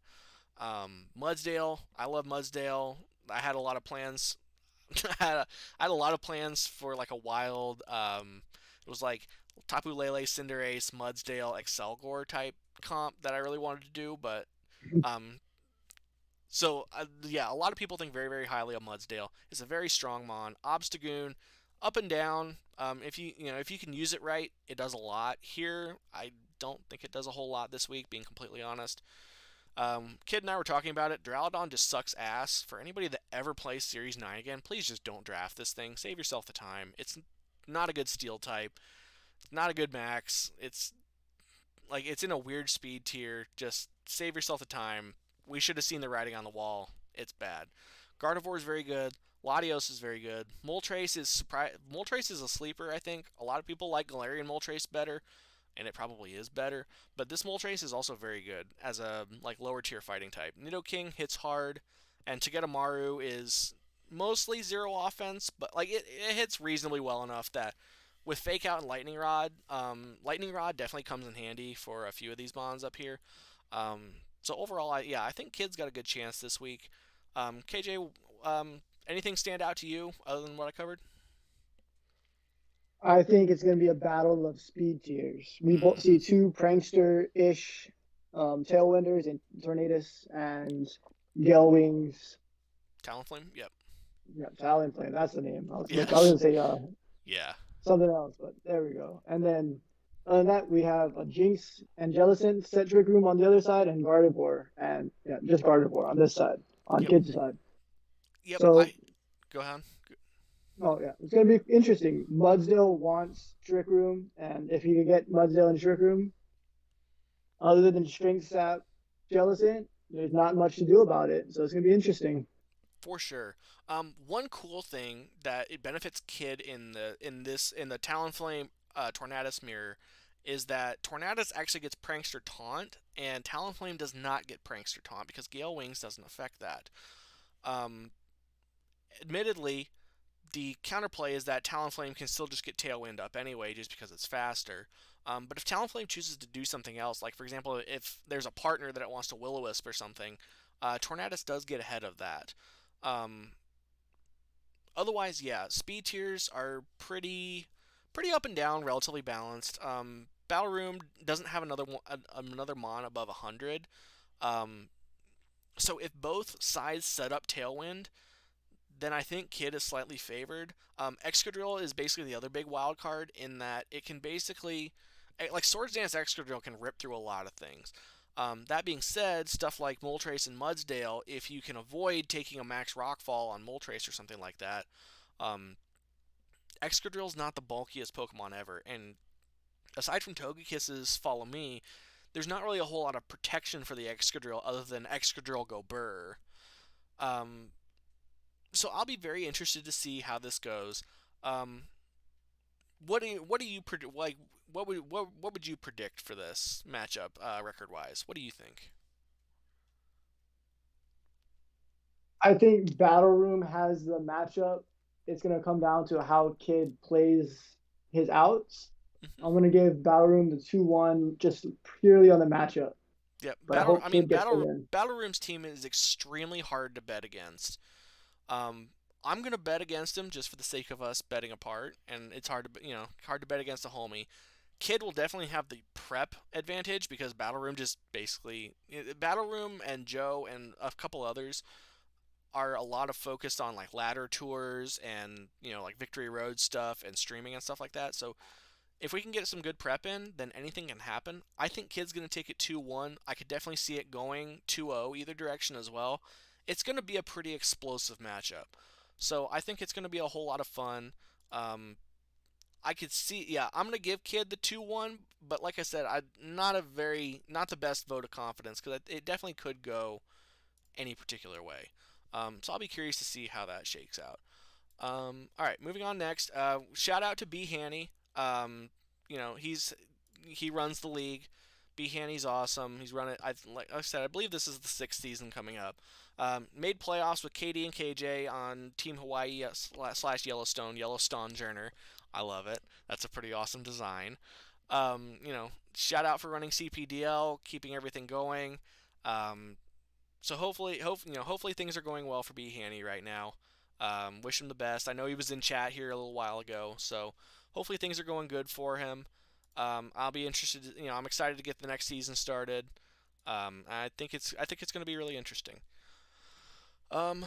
Mudsdale, I love Mudsdale. I had a lot of plans. I had a lot of plans for like a wild. It was like Tapu Lele, Cinderace, Mudsdale, Excelgor type comp that I really wanted to do, but um, yeah, a lot of people think very very highly of Mudsdale. It's a very strong mon. Obstagoon, up and down. If you can use it right, it does a lot. Here, I don't think it does a whole lot this week. Being completely honest. Kid and I were talking about it. Duraludon just sucks ass. For anybody that ever plays Series 9 again, please just don't draft this thing. Save yourself the time. It's not a good steel type. It's not a good max. It's in a weird speed tier. Just save yourself the time. We should have seen the writing on the wall. It's bad. Gardevoir is very good. Latios is very good. Moltres is a sleeper, I think. A lot of people like Galarian Moltres better, and it probably is better. But this Moltres is also very good as a lower tier fighting type. Nidoking hits hard, and Togedemaru is mostly zero offense, but it hits reasonably well enough that with Fake Out and Lightning Rod definitely comes in handy for a few of these bonds up here. So overall, I think Kid's got a good chance this week. KJ, anything stand out to you other than what I covered? I think it's going to be a battle of speed tiers. We both see Mm-hmm. two prankster-ish tailwinders in Tornadus and Gale Wings. Talonflame? Yep. Yeah, Talonflame. That's the name. Yeah. I was going to say Yeah. something else, but there we go. And then other than that, we have a Jinx and Jellicent set Trick Room on the other side, and Gardevoir, and yeah, just Gardevoir on this side, on Yep. Kid's side. Yep. So, I go ahead. oh yeah, it's gonna be interesting. Mudsdale wants Trick Room, and if he can get Mudsdale in Trick Room, other than String Sap Jellicent, there's not much to do about it. So it's gonna be interesting. For sure. One cool thing that it benefits Kid in the Talonflame Tornadus mirror is that Tornadus actually gets Prankster Taunt, and Talonflame does not get Prankster Taunt because Gale Wings doesn't affect that. Um, Admittedly, the counterplay is that Talonflame can still just get Tailwind up anyway, just because it's faster. But if Talonflame chooses to do something else, like for example, if there's a partner that it wants to Will-O-Wisp or something, Tornadus does get ahead of that. Um, Otherwise, yeah, speed tiers are pretty up and down, relatively balanced. Battle Room doesn't have another mon above 100. Um, so if both sides set up Tailwind, then I think Kid is slightly favored. Excadrill is basically the other big wild card in that it can basically, like Swords Dance Excadrill can rip through a lot of things. That being said, stuff like Moltres and Mudsdale, if you can avoid taking a max Rockfall on Moltres or something like that, Um, Excadrill's not the bulkiest Pokemon ever, and aside from Togekiss's Follow Me, there's not really a whole lot of protection for the Excadrill other than Excadrill Go Burr. Um, so I'll be very interested to see how this goes. Um, what do you like? What would you predict for this matchup record wise? What do you think? I think Battle Room has the matchup. It's gonna come down to how Kid plays his outs. Hmm. I'm gonna give Battle Room the 2-1 just purely on the matchup, Yeah, but I battle. hope I mean, Kid gets the battle win. battle room's team is extremely hard to bet against. Um, I'm gonna bet against him just for the sake of us betting apart, and it's hard to hard to bet against a homie. Kid will definitely have the prep advantage because Battle Room just basically Battle Room and Joe and a couple others are a lot of focused on like ladder tours and like Victory Road stuff and streaming and stuff like that. So if we can get some good prep in, then anything can happen. I think Kid's going to take it 2-1. I could definitely see it going 2-0 either direction as well. It's going to be a pretty explosive matchup. So I think it's going to be a whole lot of fun. Um, I could see, yeah, I'm going to give Kid the 2-1, but like I said, not the best vote of confidence because it definitely could go any particular way. So I'll be curious to see how that shakes out. All right, moving on next. Shout out to B Hanny. He runs the league. B Hanny's awesome. He's running. Like I said, I believe this is the sixth season coming up. Made playoffs with KD and KJ on Team Hawaii slash Yellowstone. Yellowstone Journer. I love it. That's a pretty awesome design. Shout out for running CPDL, keeping everything going. Um, so hopefully things are going well for B Hanny right now. Wish him the best. I know he was in chat here a little while ago, so hopefully things are going good for him. I'll be interested. I'm excited to get the next season started. I think it's going to be really interesting. Um,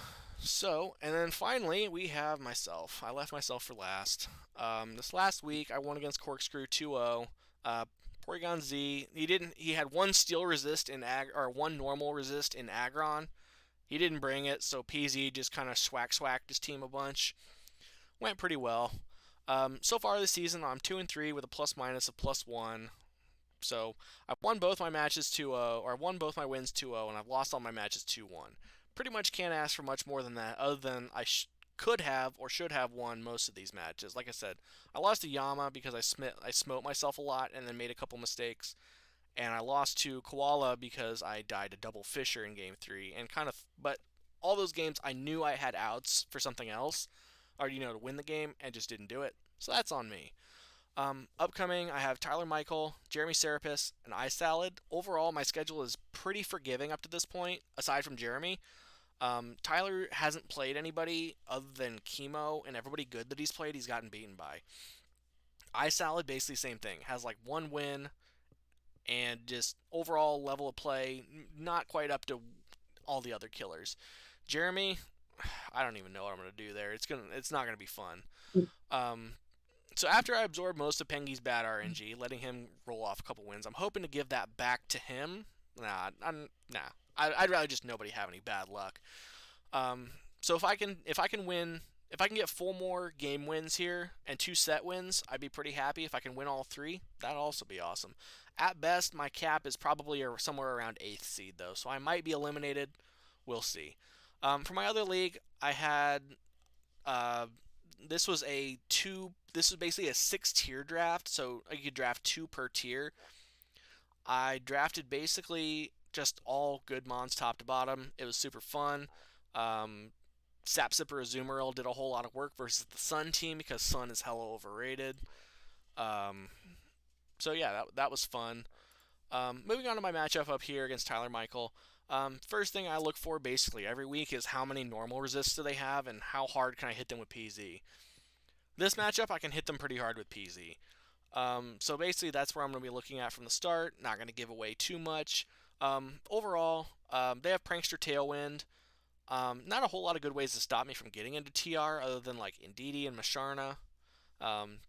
and then finally we have myself. I left myself for last. This last week I won against Corkscrew 2-0. Porygon Z. He had one steel resist in or one normal resist in Aggron. He didn't bring it, so PZ just kind of swacked his team a bunch. Went pretty well. So far this season, I'm 2-3 with a plus minus of +1. So I've won both my matches 2-0, or I won both my wins 2-0, and I've lost all my matches 2-1. Pretty much can't ask for much more than that, other than could have or should have won most of these matches. Like I said, I lost to Yama because I smote myself a lot and then made a couple mistakes, and I lost to Koala because I died to Double Fisher in Game 3, and but all those games I knew I had outs for something else, or to win the game, and just didn't do it. So that's on me. Upcoming, I have Tyler Michael, Jeremy Serapis, and Ice Salad. Overall, my schedule is pretty forgiving up to this point, aside from Jeremy. Tyler hasn't played anybody other than Chemo, and everybody good that he's played, he's gotten beaten by. Ice Salad, basically same thing. Has like one win, and just overall level of play, not quite up to all the other killers. Jeremy, I don't even know what I'm gonna do there. It's not gonna be fun. Um, so after I absorb most of Pengi's bad RNG, letting him roll off a couple wins, I'm hoping to give that back to him. Nah. I'd rather just nobody have any bad luck. So if I can get 4 more game wins here and 2 set wins, I'd be pretty happy. If I can win all 3, that'd also be awesome. At best, my cap is probably somewhere around 8th seed though, so I might be eliminated. We'll see. For my other league, I had uh, this was a two. This was basically a 6 tier draft, so you could draft 2 per tier. I drafted basically just all good mons top to bottom. It was super fun. Um, Sap Sipper Azumarill did a whole lot of work versus the Sun team because Sun is hella overrated. Um, so yeah, that was fun. Moving on to my matchup up here against Tyler Michael. First thing I look for basically every week is how many normal resists do they have and how hard can I hit them with PZ. This matchup I can hit them pretty hard with PZ. So basically that's where I'm going to be looking at from the start. Not going to give away too much. Overall, they have Prankster Tailwind. Not a whole lot of good ways to stop me from getting into TR other than like Indeedee and Masharna. Um,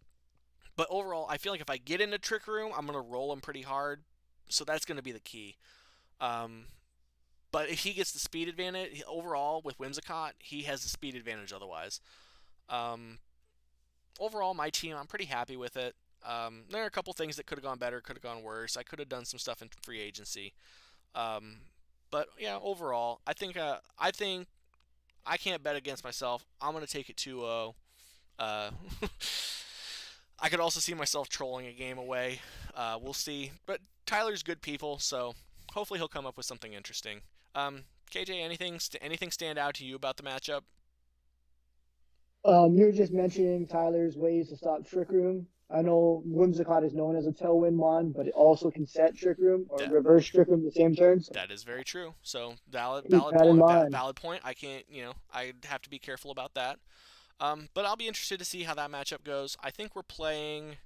but overall, I feel like if I get into Trick Room, I'm going to roll him pretty hard. So that's going to be the key. Um, but if he gets the speed advantage, overall with Whimsicott, he has the speed advantage otherwise. Um, Overall, my team, I'm pretty happy with it. There are a couple things that could have gone better, could have gone worse. I could have done some stuff in free agency. Um, but yeah, overall, I think I can't bet against myself. I'm gonna take it 2-0. Uh, I could also see myself trolling a game away. We'll see. But Tyler's good people, so hopefully he'll come up with something interesting. KJ, anything stand out to you about the matchup? You were just mentioning Tyler's ways to stop Trick Room. I know Whimsicott is known as a tailwind mon, but it also can set Trick Room or That reverse Trick Room at the same turn. So that is very true. So valid keep valid that in point. mind. Valid point. I can't. I have to be careful about that. But I'll be interested to see how that matchup goes. I think we're playing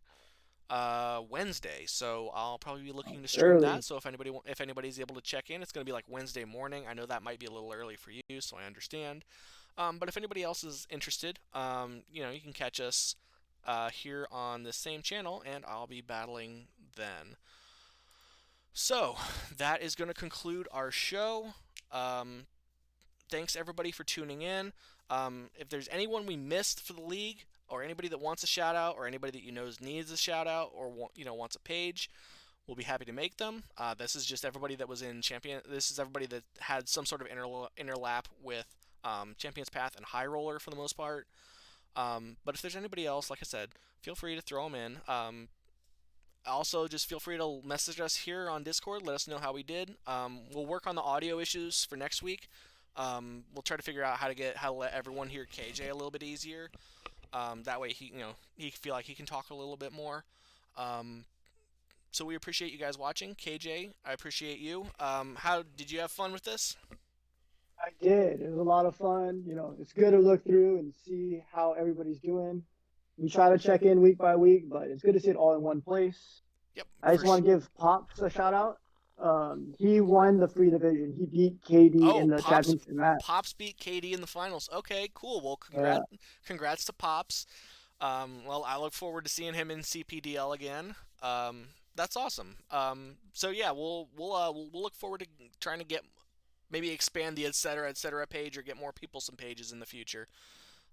Wednesday, so I'll probably be looking to It's stream that. early. So if anybody's able to check in, it's going to be like Wednesday morning. I know that might be a little early for you, so I understand. But if anybody else is interested, you can catch us here on the same channel, and I'll be battling then. So that is going to conclude our show. Um, Thanks everybody for tuning in. If there's anyone we missed for the league, or anybody that wants a shout out, or anybody that needs a shout out, or wants a page, we'll be happy to make them. This is just everybody that was in champion. This is everybody that had some sort of interlap with Champions Path and High Roller for the most part. But if there's anybody else, like I said, feel free to throw them in. Also, just feel free to message us here on Discord. Let us know how we did. We'll work on the audio issues for next week. We'll try to figure out how to let everyone hear KJ a little bit easier. That way he feel like he can talk a little bit more. Um, so we appreciate you guys watching. KJ, I appreciate you. How did you have fun with this? I did. It was a lot of fun. It's good to look through and see how everybody's doing. We try to check in week by week, but it's good to see it all in one place. Yep, I for just want to give Pops a shout out. He won the free division. He beat KD in Oh, the championship match. Pops beat KD in the finals. Okay, cool. Well, Yeah, congrats to Pops. Well, I look forward to seeing him in CPDL again. That's awesome. So yeah, we'll look forward to trying to get maybe expand the etc page or get more people some pages in the future.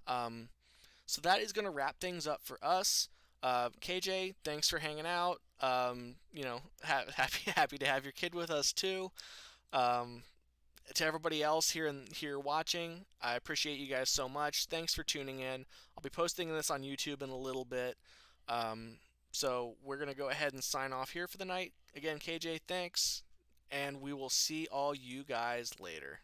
Um, so that is gonna wrap things up for us. KJ, thanks for hanging out. Happy to have your kid with us too. Um, to everybody else here watching, I appreciate you guys so much. Thanks for tuning in. I'll be posting this on YouTube in a little bit. Um, so we're gonna go ahead and sign off here for the night. Again, KJ, thanks, and we will see all you guys later.